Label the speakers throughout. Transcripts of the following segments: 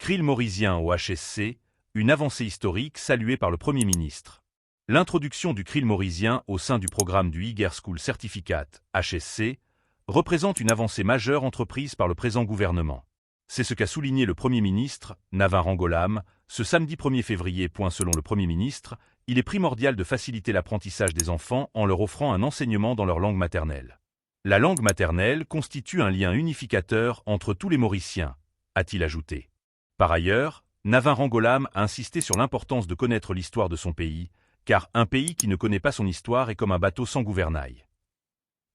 Speaker 1: Krill Maurysien au HSC, une avancée historique saluée par le Premier ministre. L'introduction du Krill Maurysien au sein du programme du Higher School Certificate, HSC, représente une avancée majeure entreprise par le présent gouvernement. C'est ce qu'a souligné le Premier ministre, Navin Rangolam, ce samedi 1er février. Selon le Premier ministre, il est primordial de faciliter l'apprentissage des enfants en leur offrant un enseignement dans leur langue maternelle. La langue maternelle constitue un lien unificateur entre tous les Mauriciens, a-t-il ajouté. Par ailleurs, Navin Rangolam a insisté sur l'importance de connaître l'histoire de son pays, car un pays qui ne connaît pas son histoire est comme un bateau sans gouvernail.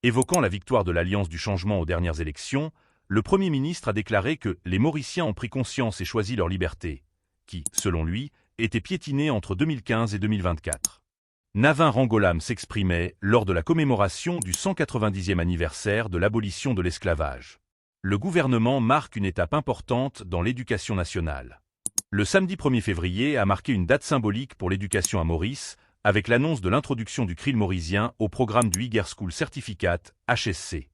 Speaker 1: Évoquant la victoire de l'Alliance du changement aux dernières élections, le Premier ministre a déclaré que les Mauriciens ont pris conscience et choisi leur liberté, qui, selon lui, était piétinée entre 2015 et 2024. Navin Rangolam s'exprimait lors de la commémoration du 190e anniversaire de l'abolition de l'esclavage. Le gouvernement marque une étape importante dans l'éducation nationale. Le samedi 1er février a marqué une date symbolique pour l'éducation à Maurice, avec l'annonce de l'introduction du Krill Maurysien au programme du Higher School Certificate, HSC.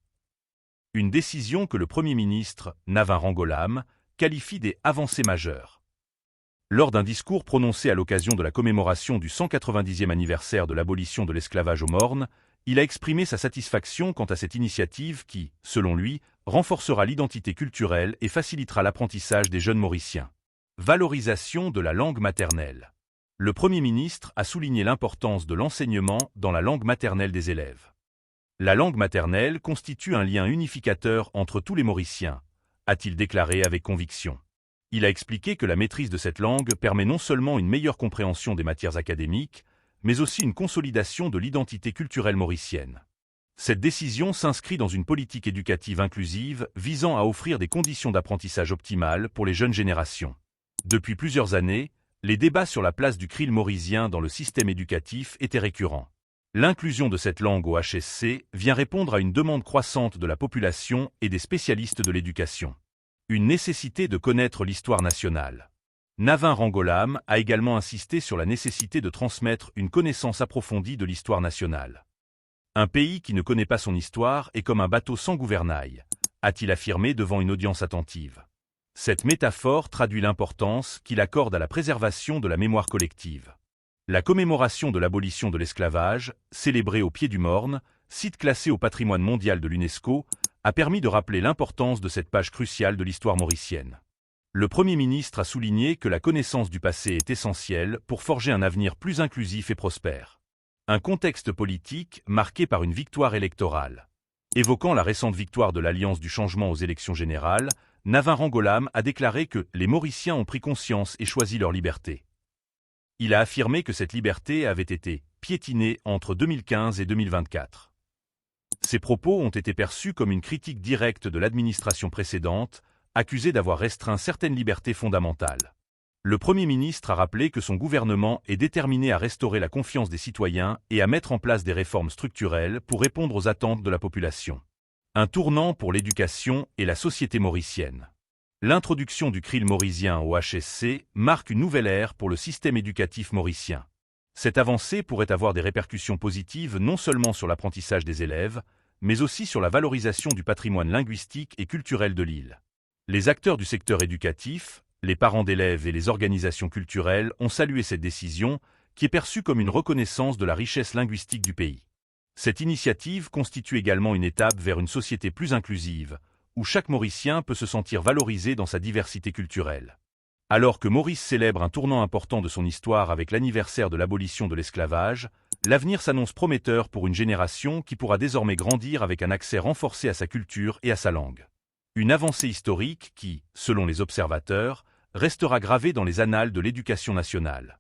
Speaker 1: Une décision que le Premier ministre, Navin Rangolam, qualifie des avancées majeures. Lors d'un discours prononcé à l'occasion de la commémoration du 190e anniversaire de l'abolition de l'esclavage aux Mornes, il a exprimé sa satisfaction quant à cette initiative qui, selon lui, renforcera l'identité culturelle et facilitera l'apprentissage des jeunes Mauriciens. Valorisation de la langue maternelle. Le Premier ministre a souligné l'importance de l'enseignement dans la langue maternelle des élèves. La langue maternelle constitue un lien unificateur entre tous les Mauriciens, a-t-il déclaré avec conviction. Il a expliqué que la maîtrise de cette langue permet non seulement une meilleure compréhension des matières académiques, mais aussi une consolidation de l'identité culturelle mauricienne. Cette décision s'inscrit dans une politique éducative inclusive visant à offrir des conditions d'apprentissage optimales pour les jeunes générations. Depuis plusieurs années, les débats sur la place du Krill Maurysien dans le système éducatif étaient récurrents. L'inclusion de cette langue au HSC vient répondre à une demande croissante de la population et des spécialistes de l'éducation. Une nécessité de connaître l'histoire nationale. Navin Rangolam a également insisté sur la nécessité de transmettre une connaissance approfondie de l'histoire nationale. Un pays qui ne connaît pas son histoire est comme un bateau sans gouvernail, a-t-il affirmé devant une audience attentive. Cette métaphore traduit l'importance qu'il accorde à la préservation de la mémoire collective. La commémoration de l'abolition de l'esclavage, célébrée au pied du Morne, site classé au patrimoine mondial de l'UNESCO, a permis de rappeler l'importance de cette page cruciale de l'histoire mauricienne. Le Premier ministre a souligné que la connaissance du passé est essentielle pour forger un avenir plus inclusif et prospère. Un contexte politique marqué par une victoire électorale. Évoquant la récente victoire de l'Alliance du changement aux élections générales, Navin Rangolam a déclaré que les Mauriciens ont pris conscience et choisi leur liberté. Il a affirmé que cette liberté avait été piétinée entre 2015 et 2024. Ces propos ont été perçus comme une critique directe de l'administration précédente, accusée d'avoir restreint certaines libertés fondamentales. Le Premier ministre a rappelé que son gouvernement est déterminé à restaurer la confiance des citoyens et à mettre en place des réformes structurelles pour répondre aux attentes de la population. Un tournant pour l'éducation et la société mauricienne. L'introduction du Krill Maurysien au HSC marque une nouvelle ère pour le système éducatif mauricien. Cette avancée pourrait avoir des répercussions positives non seulement sur l'apprentissage des élèves, mais aussi sur la valorisation du patrimoine linguistique et culturel de l'île. Les acteurs du secteur éducatif, les parents d'élèves et les organisations culturelles ont salué cette décision, qui est perçue comme une reconnaissance de la richesse linguistique du pays. Cette initiative constitue également une étape vers une société plus inclusive, où chaque Mauricien peut se sentir valorisé dans sa diversité culturelle. Alors que Maurice célèbre un tournant important de son histoire avec l'anniversaire de l'abolition de l'esclavage, l'avenir s'annonce prometteur pour une génération qui pourra désormais grandir avec un accès renforcé à sa culture et à sa langue. Une avancée historique qui, selon les observateurs, restera gravée dans les annales de l'éducation nationale.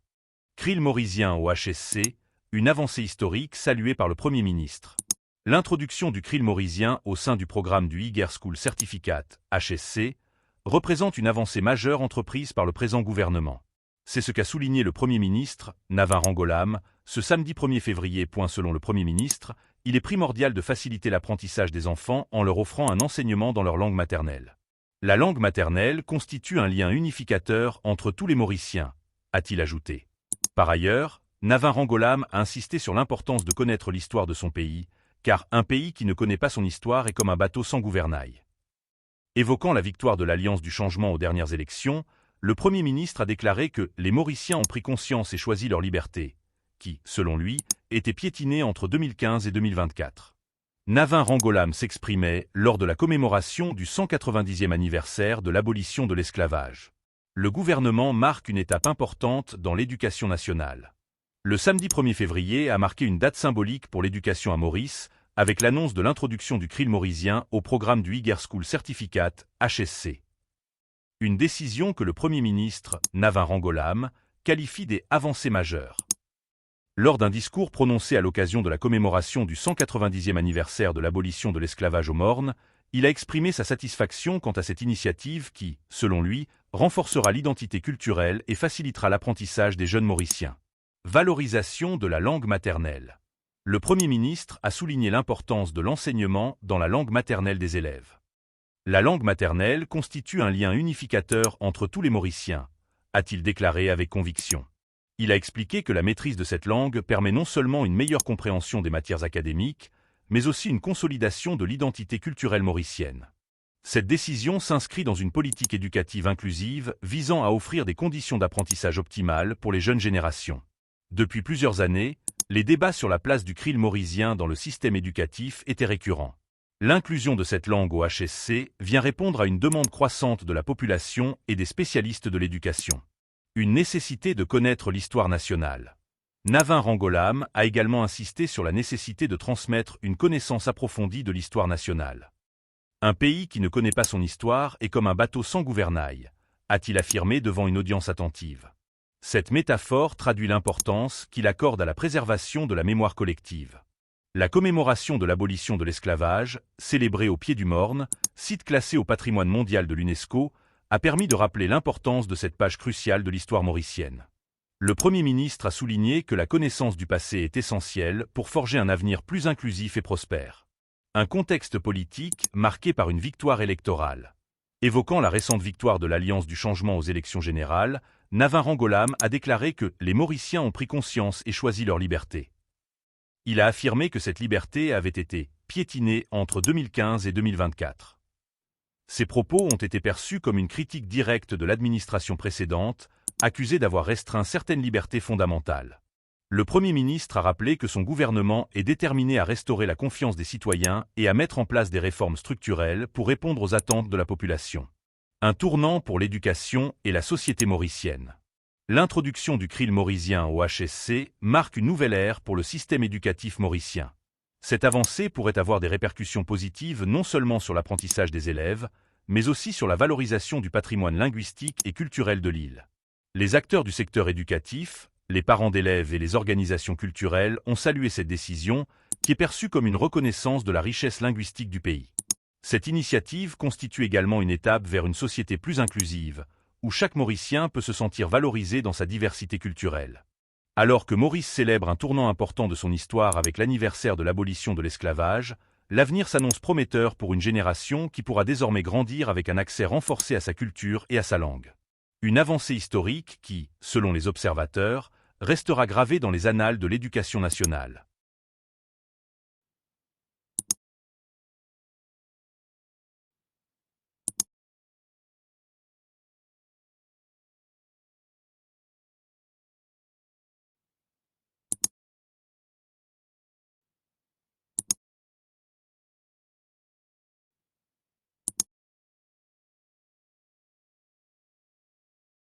Speaker 1: Krill Maurysien au HSC, une avancée historique saluée par le Premier ministre. L'introduction du Krill Maurysien au sein du programme du Higher School Certificate, HSC, représente une avancée majeure entreprise par le présent gouvernement. C'est ce qu'a souligné le Premier ministre, Navin Rangolam, ce samedi 1er février. Selon le Premier ministre, il est primordial de faciliter l'apprentissage des enfants en leur offrant un enseignement dans leur langue maternelle. La langue maternelle constitue un lien unificateur entre tous les Mauriciens, a-t-il ajouté. Par ailleurs, Navin Rangolam a insisté sur l'importance de connaître l'histoire de son pays, car un pays qui ne connaît pas son histoire est comme un bateau sans gouvernail. Évoquant la victoire de l'Alliance du changement aux dernières élections, le Premier ministre a déclaré que les Mauriciens ont pris conscience et choisi leur liberté, qui, selon lui, était piétinée entre 2015 et 2024. Navin Rangolam s'exprimait lors de la commémoration du 190e anniversaire de l'abolition de l'esclavage. Le gouvernement marque une étape importante dans l'éducation nationale. Le samedi 1er février a marqué une date symbolique pour l'éducation à Maurice, avec l'annonce de l'introduction du CRIL maurisien au programme du Higher School Certificate, HSC. Une décision que le Premier ministre, Navin Rangolam, qualifie des avancées majeures. Lors d'un discours prononcé à l'occasion de la commémoration du 190e anniversaire de l'abolition de l'esclavage au Morne, il a exprimé sa satisfaction quant à cette initiative qui, selon lui, renforcera l'identité culturelle et facilitera l'apprentissage des jeunes Mauriciens. Valorisation de la langue maternelle. Le Premier ministre a souligné l'importance de l'enseignement dans la langue maternelle des élèves. La langue maternelle constitue un lien unificateur entre tous les Mauriciens, a-t-il déclaré avec conviction. Il a expliqué que la maîtrise de cette langue permet non seulement une meilleure compréhension des matières académiques, mais aussi une consolidation de l'identité culturelle mauricienne. Cette décision s'inscrit dans une politique éducative inclusive visant à offrir des conditions d'apprentissage optimales pour les jeunes générations. Depuis plusieurs années, les débats sur la place du CRIL maurisien dans le système éducatif étaient récurrents. L'inclusion de cette langue au HSC vient répondre à une demande croissante de la population et des spécialistes de l'éducation. Une nécessité de connaître l'histoire nationale. Navin Rangolam a également insisté sur la nécessité de transmettre une connaissance approfondie de l'histoire nationale. Un pays qui ne connaît pas son histoire est comme un bateau sans gouvernail, a-t-il affirmé devant une audience attentive. Cette métaphore traduit l'importance qu'il accorde à la préservation de la mémoire collective. La commémoration de l'abolition de l'esclavage, célébrée au pied du Morne, site classé au patrimoine mondial de l'UNESCO, a permis de rappeler l'importance de cette page cruciale de l'histoire mauricienne. Le Premier ministre a souligné que la connaissance du passé est essentielle pour forger un avenir plus inclusif et prospère. Un contexte politique marqué par une victoire électorale. Évoquant la récente victoire de l'Alliance du changement aux élections générales, Navin Rangolam a déclaré que les Mauriciens ont pris conscience et choisi leur liberté. Il a affirmé que cette liberté avait été piétinée entre 2015 et 2024. Ces propos ont été perçus comme une critique directe de l'administration précédente, accusée d'avoir restreint certaines libertés fondamentales. Le Premier ministre a rappelé que son gouvernement est déterminé à restaurer la confiance des citoyens et à mettre en place des réformes structurelles pour répondre aux attentes de la population. Un tournant pour l'éducation et la société mauricienne. L'introduction du CRIL maurisien au HSC marque une nouvelle ère pour le système éducatif mauricien. Cette avancée pourrait avoir des répercussions positives non seulement sur l'apprentissage des élèves, mais aussi sur la valorisation du patrimoine linguistique et culturel de l'île. Les acteurs du secteur éducatif, les parents d'élèves et les organisations culturelles ont salué cette décision, qui est perçue comme une reconnaissance de la richesse linguistique du pays. Cette initiative constitue également une étape vers une société plus inclusive, où chaque Mauricien peut se sentir valorisé dans sa diversité culturelle. Alors que Maurice célèbre un tournant important de son histoire avec l'anniversaire de l'abolition de l'esclavage, l'avenir s'annonce prometteur pour une génération qui pourra désormais grandir avec un accès renforcé à sa culture et à sa langue. Une avancée historique qui, selon les observateurs, restera gravée dans les annales de l'éducation nationale.